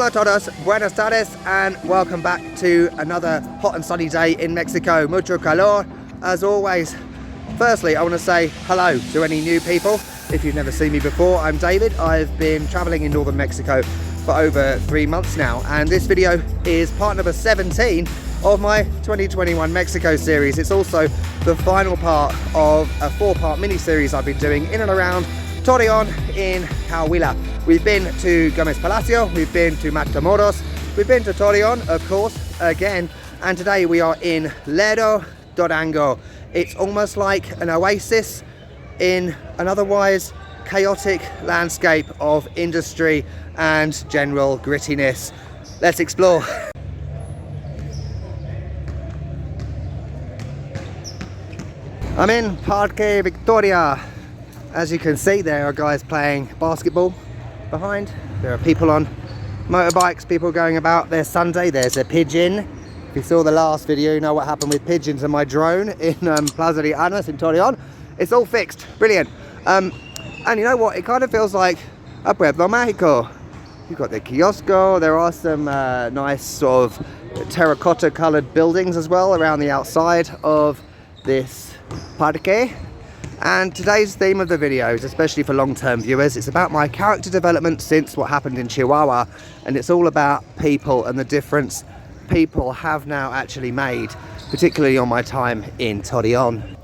Hola todos, buenas tardes, and welcome back to another hot and sunny day in Mexico. Mucho calor, as always. Firstly, I want to say hello to any new people. If you've never seen me before, I'm David. I've been traveling in northern Mexico for over 3 months now, and this video is part number 17 of my 2021 Mexico series. It's also the final part of a 4-part mini-series I've been doing in and around Torreon in Coahuila. We've been to Gómez Palacio, we've been to Matamoros, we've been to Torreon, of course, again, and today we are in Lerdo, Durango. It's almost like an oasis in an otherwise chaotic landscape of industry and general grittiness. Let's explore. I'm in Parque Victoria. As you can see, there are guys playing basketball behind. There are people on motorbikes, people going about. There's Sunday, there's a pigeon. If you saw the last video, you know what happened with pigeons and my drone in Plaza de Armas in Torreon. It's all fixed, brilliant. And you know what, it kind of feels like a Pueblo Mágico. You've got the kiosco, there are some nice sort of terracotta coloured buildings as well around the outside of this parque. And today's theme of the video is, especially for long-term viewers, it's about my character development since what happened in Chihuahua, and it's all about people and the difference people have now actually made, particularly on my time in Torreon.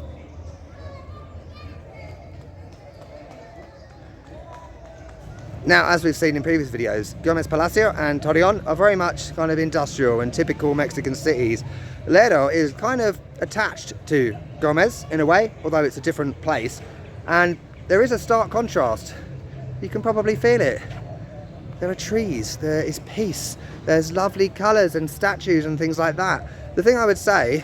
Now, as we've seen in previous videos, Gómez Palacio and Torreon are very much kind of industrial and typical Mexican cities. Lerdo is kind of attached to Gómez in a way, although it's a different place, and there is a stark contrast. You can probably feel it. There are trees, there is peace, there's lovely colours and statues and things like that. The thing I would say,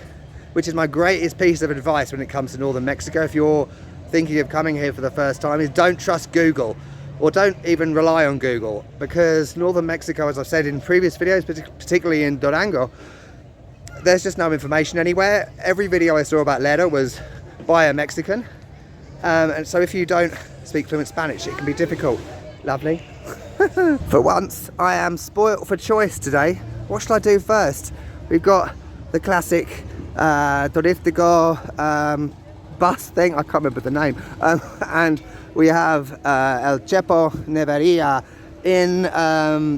which is my greatest piece of advice when it comes to northern Mexico, if you're thinking of coming here for the first time, is don't trust Google, or don't even rely on Google, because northern Mexico, as I've said in previous videos, particularly in Durango, there's just no information anywhere. Every video I saw about Lerdo was by a Mexican, and so if you don't speak fluent Spanish, it can be difficult. Lovely. For once, I am spoilt for choice today. What shall I do first? We've got the classic turístico bus thing, I can't remember the name, and we have El Chepo, Neveria. In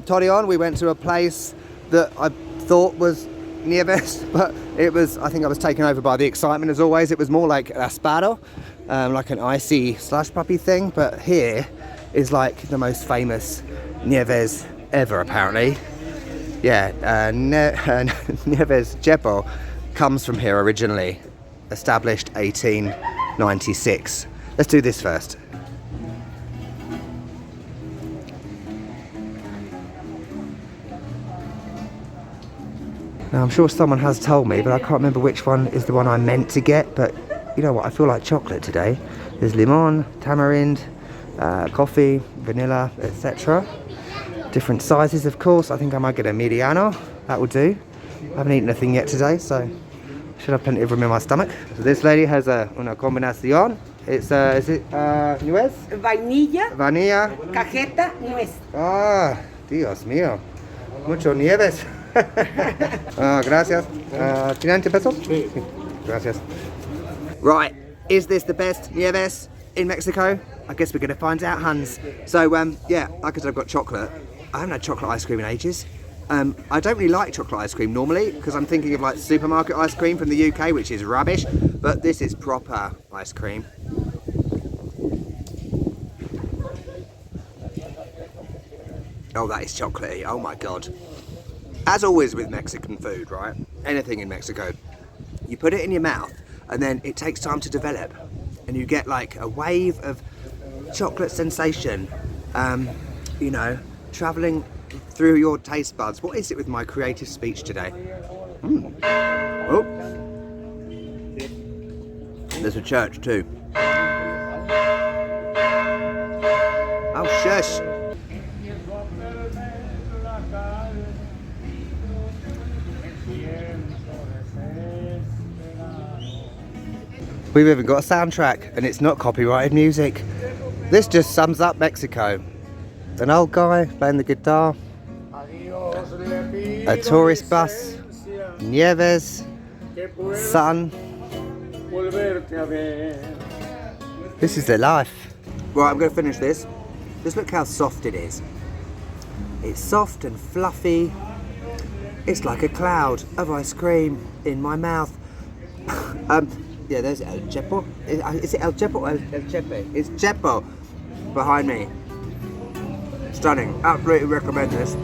Torreon, we went to a place that I thought was Nieves, but it was, I think I was taken over by the excitement as always. It was more like raspado, like an icy slush puppy thing, but here is like the most famous Nieves ever apparently. Yeah, Neveria Chepo comes from here originally, established 1896. Let's do this first. Now, I'm sure someone has told me, but I can't remember which one is the one I meant to get, but you know what, I feel like chocolate today. There's limon, tamarind, coffee, vanilla, etc. Different sizes, of course. I think I might get a mediano, that will do. I haven't eaten anything yet today, so I should have plenty of room in my stomach. So this lady has una combinación. It's, is it nuez? Vainilla. Vanilla. Cajeta, nuez. Ah, Dios mío. Mucho nieves. Gracias. 500 pesos? Sí. Gracias. Right, is this the best Nieves in Mexico? I guess we're going to find out, Hans. So, yeah, like I said, I've got chocolate. I haven't had chocolate ice cream in ages. I don't really like chocolate ice cream normally, because I'm thinking of like supermarket ice cream from the UK, which is rubbish, but this is proper ice cream. Oh, that is chocolatey. Oh my God. As always with Mexican food, right? Anything in Mexico, you put it in your mouth and then it takes time to develop and you get like a wave of chocolate sensation, you know, traveling through your taste buds. What is it with my creative speech today? Oh, there's a church too. Oh, shush. We've even got a soundtrack and it's not copyrighted music. This just sums up Mexico. An old guy playing the guitar. A tourist bus, nieves, sun. This is their life. Right, I'm going to finish this. Just look how soft it is. It's soft and fluffy. It's like a cloud of ice cream in my mouth. Yeah, there's El Chepo. Is it El Chepo or El Chepe? It's Chepo behind me. Stunning. Absolutely recommend this.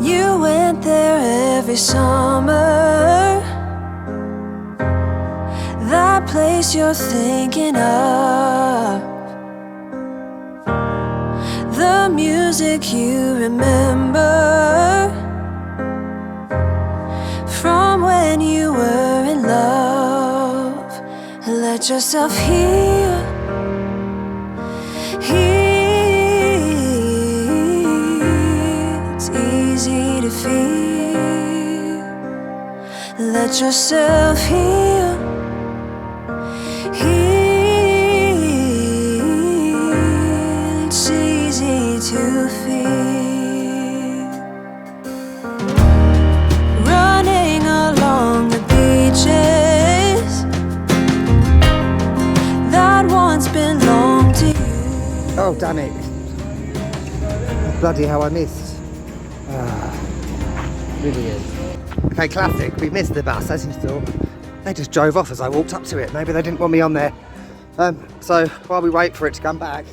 You went there every summer, that place you're thinking of, the music you remember from when you were in love. Let yourself heal, it's easy to feel. Let yourself heal, it's easy to feel. Running along the beaches that once belonged to you. Oh, damn it. Bloody hell, I missed. Really is. Okay, classic. We missed the bus, as you saw. They just drove off as I walked up to it. Maybe they didn't want me on there. So while we wait for it to come back,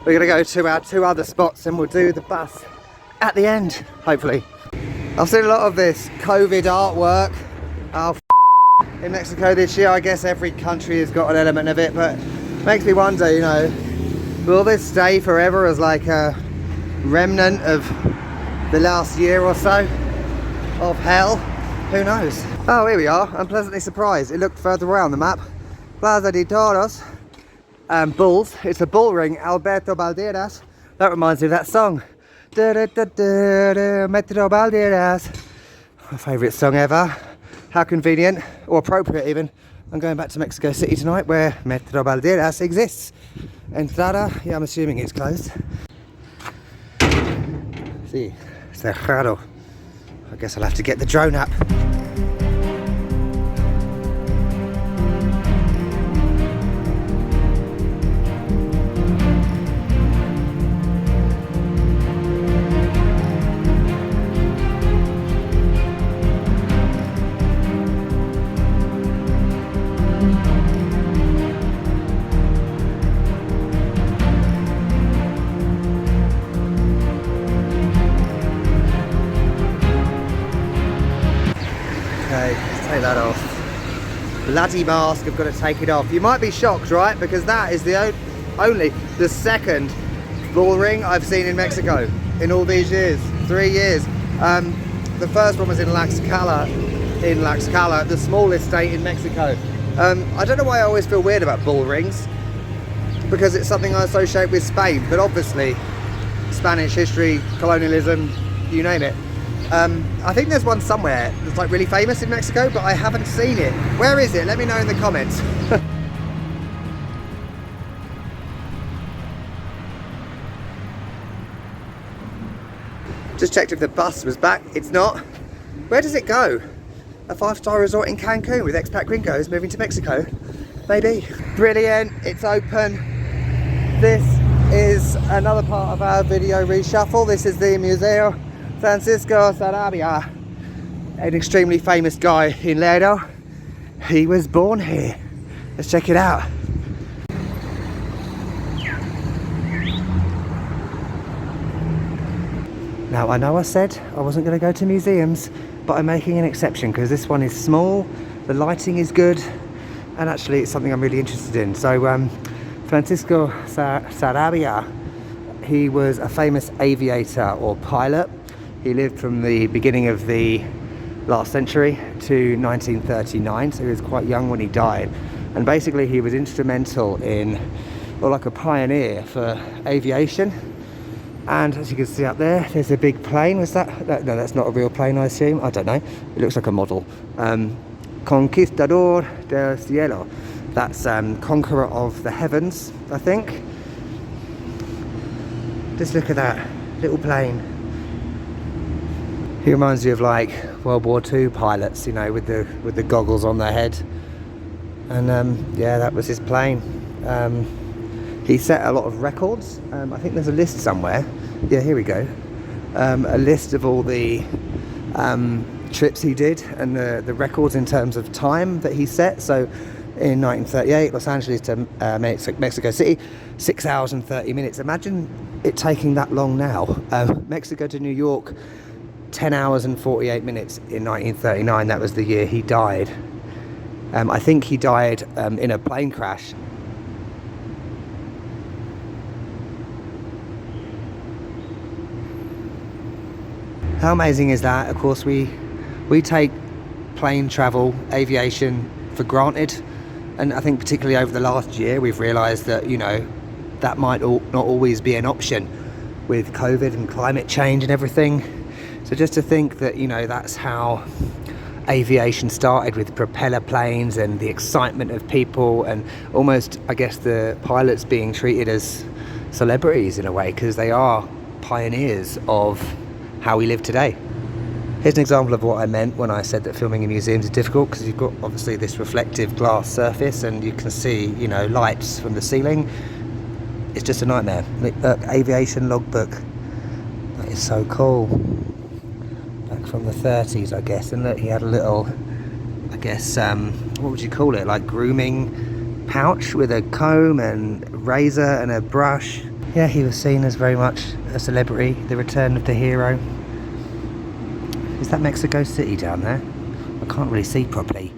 we're going to go to our 2 other spots and we'll do the bus at the end, hopefully. I've seen a lot of this COVID artwork in Mexico this year. I guess every country has got an element of it, but it makes me wonder, you know, will this stay forever as like a remnant of the last year or so of hell? Who knows? Oh, here we are. I'm pleasantly surprised. It looked further around the map. Plaza de Toros and Bulls. It's a Bullring, Alberto Valderas. That reminds me of that song. Metro Valderas. My favourite song ever. How convenient, or appropriate even. I'm going back to Mexico City tonight where Metro Valderas exists. Entrada, yeah, I'm assuming it's closed. Sí, cerrado. I guess I'll have to get the drone up. Okay, let's take that off. Bloody mask, I've got to take it off. You might be shocked, right? Because that is the only the second Bullring I've seen in Mexico in all these years, 3 years. The first one was in Tlaxcala, the smallest state in Mexico. I don't know why I always feel weird about bull rings, because it's something I associate with Spain, but obviously Spanish history, colonialism, you name it. I think there's one somewhere that's like really famous in Mexico, but I haven't seen it. Where is it? Let me know in the comments. Just checked if the bus was back. It's not. Where does it go? A 5-star resort in Cancun with expat gringos moving to Mexico? Maybe. Brilliant, it's open. This is another part of our video reshuffle. This is the Museo Francisco Sarabia, an extremely famous guy in Lerdo. He was born here. Let's check it out. Now, I know I said I wasn't going to go to museums, but I'm making an exception because this one is small, the lighting is good, and actually it's something I'm really interested in. So Francisco Sarabia, he was a famous aviator or pilot. He lived from the beginning of the last century to 1939, so he was quite young when he died. And basically he was instrumental in, or like a pioneer for aviation. And as you can see up there, there's a big plane. Was that? No, that's not a real plane, I assume. I don't know. It looks like a model. Conquistador del Cielo. That's Conqueror of the Heavens, I think. Just look at that little plane. He reminds you of like World War II pilots, you know, with the goggles on their head. And yeah, that was his plane. He set a lot of records. I think there's a list somewhere. Yeah, here we go. A list of all the trips he did and the records in terms of time that he set. So in 1938, Los Angeles to Mexico City, 6 hours and 30 minutes. Imagine it taking that long now. Mexico to New York, 10 hours and 48 minutes in 1939. That was the year he died. I think he died in a plane crash. How amazing is that? Of course, we take plane travel, aviation for granted, and I think particularly over the last year we've realised that, you know, that might not always be an option with COVID and climate change and everything. So just to think that, you know, that's how aviation started, with propeller planes and the excitement of people, and almost, I guess, the pilots being treated as celebrities in a way, because they are pioneers of how we live today. Here's an example of what I meant when I said that filming in museums is difficult, because you've got obviously this reflective glass surface and you can see, you know, lights from the ceiling. It's just a nightmare. Look, aviation logbook. That is so cool. Back from the 30s, I guess. And look, he had a little, I guess, what would you call it? Like grooming pouch with a comb and razor and a brush. Yeah, he was seen as very much a celebrity, the return of the hero. Is that Mexico City down there? I can't really see properly.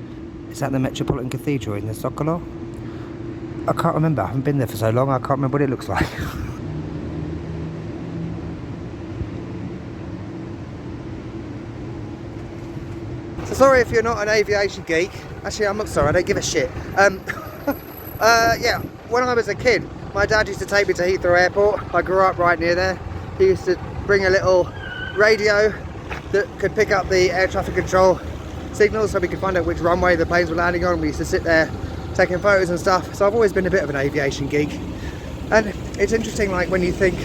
Is that the Metropolitan Cathedral in the Zocalo? I can't remember. I haven't been there for so long, I can't remember what it looks like. So sorry if you're not an aviation geek. Actually, I'm not sorry, I don't give a shit. Yeah, when I was a kid, my dad used to take me to Heathrow Airport. I grew up right near there. He used to bring a little radio that could pick up the air traffic control signals so we could find out which runway the planes were landing on. We used to sit there taking photos and stuff. So I've always been a bit of an aviation geek. And it's interesting, like when you think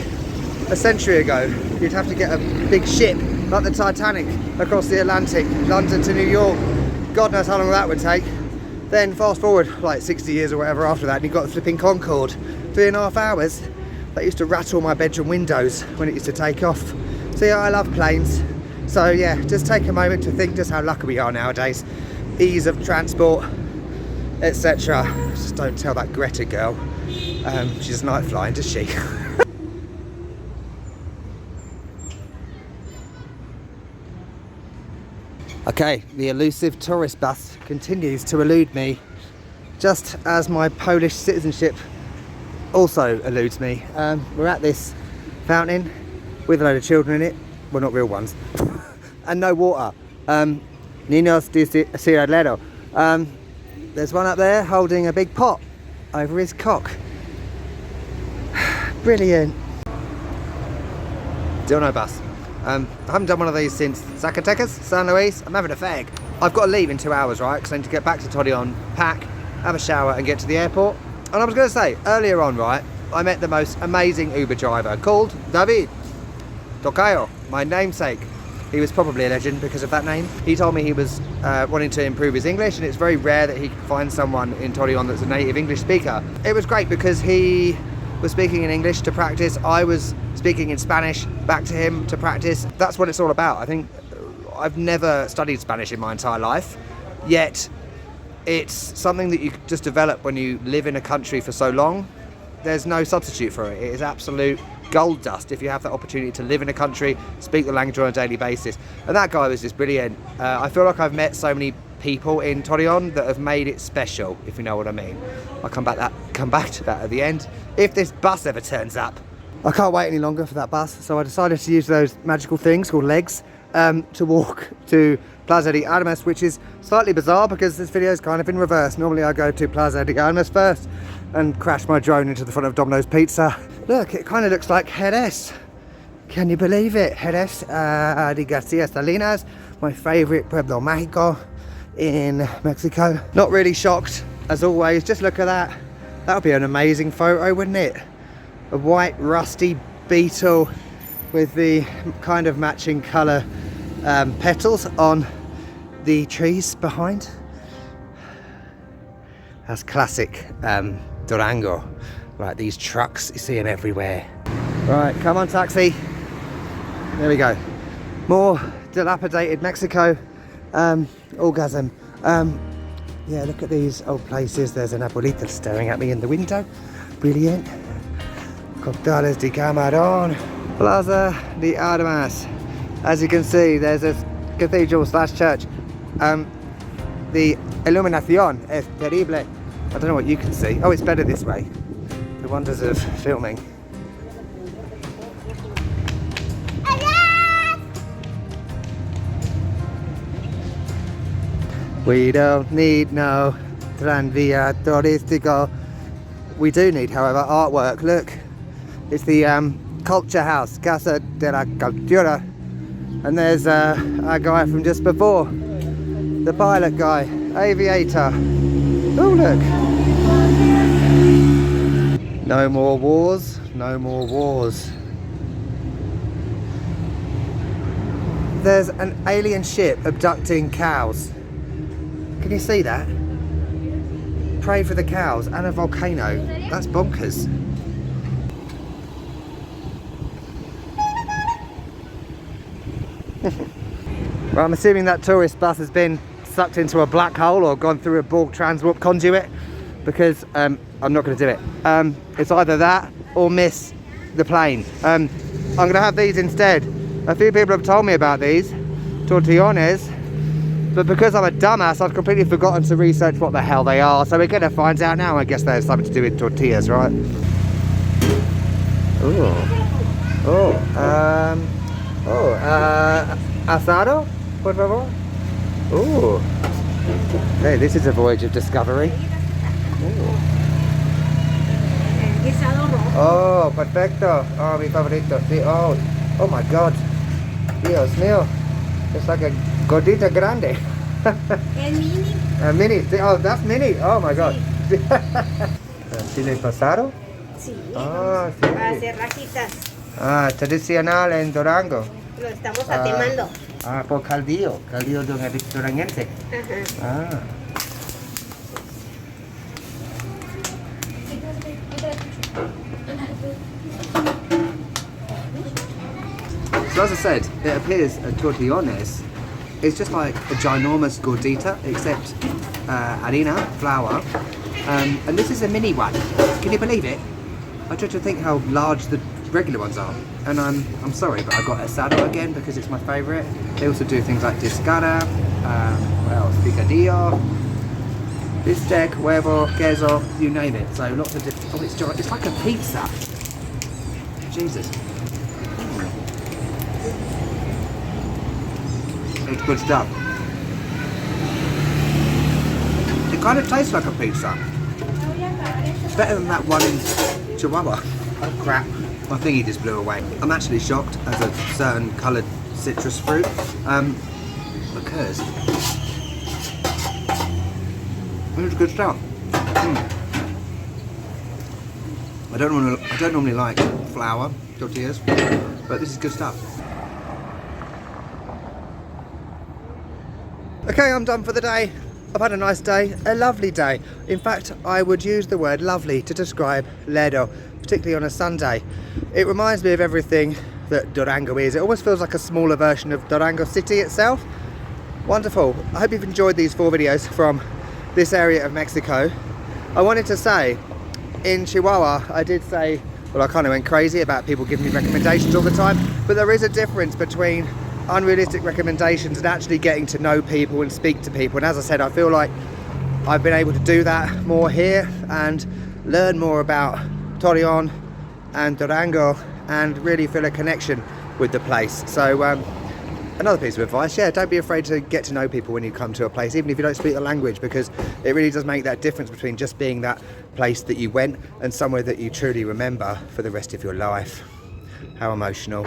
a century ago, you'd have to get a big ship like the Titanic across the Atlantic, London to New York. God knows how long that would take. Then fast forward like 60 years or whatever after that, and you've got the flipping Concorde. 3.5 hours. That used to rattle my bedroom windows when it used to take off. So yeah, I love planes. So yeah, just take a moment to think just how lucky we are nowadays. Ease of transport, etc. Just don't tell that Greta girl. She doesn't like flying, does she? Okay, the elusive tourist bus continues to elude me, just as my Polish citizenship also eludes me. We're at this fountain with a load of children in it. Well, not real ones. And no water. Niños de Ciudad Lerdo. There's one up there holding a big pot over his cock. Brilliant. Still no bus. I haven't done one of these since Zacatecas, San Luis. I'm having a fag. I've got to leave in 2 hours, right? Because I need to get back to Torreon, pack, have a shower and get to the airport. And I was going to say, earlier on, right, I met the most amazing Uber driver called David. Tocayo, my namesake. He was probably a legend because of that name. He told me he was wanting to improve his English, and it's very rare that he can find someone in Torreon that's a native English speaker. It was great because he was speaking in English to practice. I was speaking in Spanish back to him to practice. That's what it's all about. I think I've never studied Spanish in my entire life, yet it's something that you just develop when you live in a country for so long. There's no substitute for it. It is absolute gold dust if you have that opportunity to live in a country, speak the language on a daily basis. And that guy was just brilliant. I feel like I've met so many people in Torreon that have made it special, if you know what I mean. I'll come back to that at the end. If this bus ever turns up. I can't wait any longer for that bus, so I decided to use those magical things called legs to walk to Plaza de Armas, which is slightly bizarre because this video is kind of in reverse. Normally I go to Plaza de Armas first and crash my drone into the front of Domino's Pizza. Look, it kind of looks like Jerez. Can you believe it? Jerez de Garcia Salinas, my favourite Pueblo Mágico in Mexico. Not really shocked, as always. Just look at that. That would be an amazing photo, wouldn't it? A white rusty beetle with the kind of matching colour petals on the trees behind. That's classic Durango. Right, these trucks, you see them everywhere. Right, come on taxi. There we go. More dilapidated Mexico. Orgasm. Yeah, look at these old places. There's an abuelita staring at me in the window. Brilliant. Coctales de Camarón. Plaza de Armas. As you can see, there's a cathedral / church. The iluminación es terrible. I don't know what you can see. Oh, it's better this way. The wonders of filming. We don't need no tranvía turístico. We do need, however, artwork. Look, it's the culture house, Casa de la Cultura. And there's our guy from just before, the pilot guy, aviator. Oh, look. No more wars, no more wars. There's an alien ship abducting cows. Can you see that? Pray for the cows and a volcano. That's bonkers. Well, I'm assuming that tourist bus has been sucked into a black hole or gone through a Borg transwarp conduit, because I'm not going to do it. It's either that or miss the plane. I'm going to have these instead. A few people have told me about these Tortillones, but because I'm a dumbass, I've completely forgotten to research what the hell they are. So we're going to find out now. I guess they have something to do with tortillas, right? Asado, por favor. Ooh. Hey, this is a voyage of discovery. Ooh. Oh, perfecto. Oh, mi favorito. Sí. Oh my God. Dios mío. It's like a gordita grande. Mini. A mini. Oh, that's mini. Oh my God. ¿Chile pasado? Sí. Ah, sí. Para hacer rajitas. Ah, tradicional en Durango. Lo estamos atemando. Por caldillo de un restaurante. Ajá. So as I said, it appears a tortillones is just like a ginormous gordita, except harina, flour, and this is a mini one. Can you believe it? I tried to think how large the regular ones are, and I'm sorry, but I got asado again because it's my favourite. They also do things like discada, what else? Picadillo, bistec, huevo, queso, you name it. So lots of different. Oh, it's like a pizza. Jesus. It's good stuff. It kind of tastes like a pizza. It's better than that one in Chihuahua. Oh crap, my thingy just blew away. I'm actually shocked as a certain coloured citrus fruit because it's good stuff. I don't normally like flour tortillas, but this is good stuff. Okay, I'm done for the day. I've had a nice day, a lovely day. In fact, I would use the word lovely to describe Lerdo, particularly on a Sunday. It reminds me of everything that Durango is. It almost feels like a smaller version of Durango city itself. Wonderful. I hope you've enjoyed these 4 videos from this area of Mexico. I wanted to say, in Chihuahua, I did say, well, I kind of went crazy about people giving me recommendations all the time, but there is a difference between unrealistic recommendations and actually getting to know people and speak to people. And as I said, I feel like I've been able to do that more here and learn more about Torreon and Durango and really feel a connection with the place. So another piece of advice, yeah, don't be afraid to get to know people when you come to a place, even if you don't speak the language, because it really does make that difference between just being that place that you went and somewhere that you truly remember for the rest of your life. How emotional.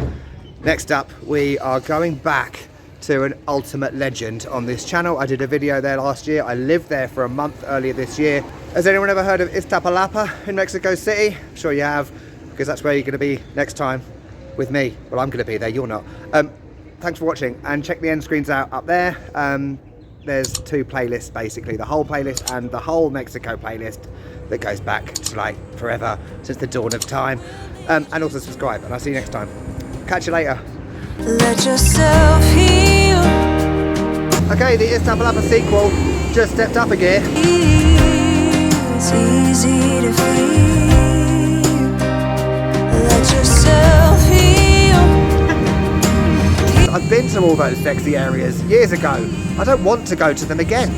Next up, we are going back to an ultimate legend on this channel. I did a video there last year. I lived there for a month earlier this year. Has anyone ever heard of Iztapalapa in Mexico City? I'm sure you have, because that's where you're going to be next time with me. Well, I'm going to be there, you're not. Thanks for watching, and check the end screens out up there. There's two playlists basically, the whole playlist and the whole Mexico playlist that goes back to like forever, since the dawn of time. And also subscribe, and I'll see you next time. Catch you later. Let yourself heal. Okay, the Iztapalapa sequel just stepped up a gear. It's easy to feel. Let yourself heal. I've been to all those sexy areas years ago. I don't want to go to them again.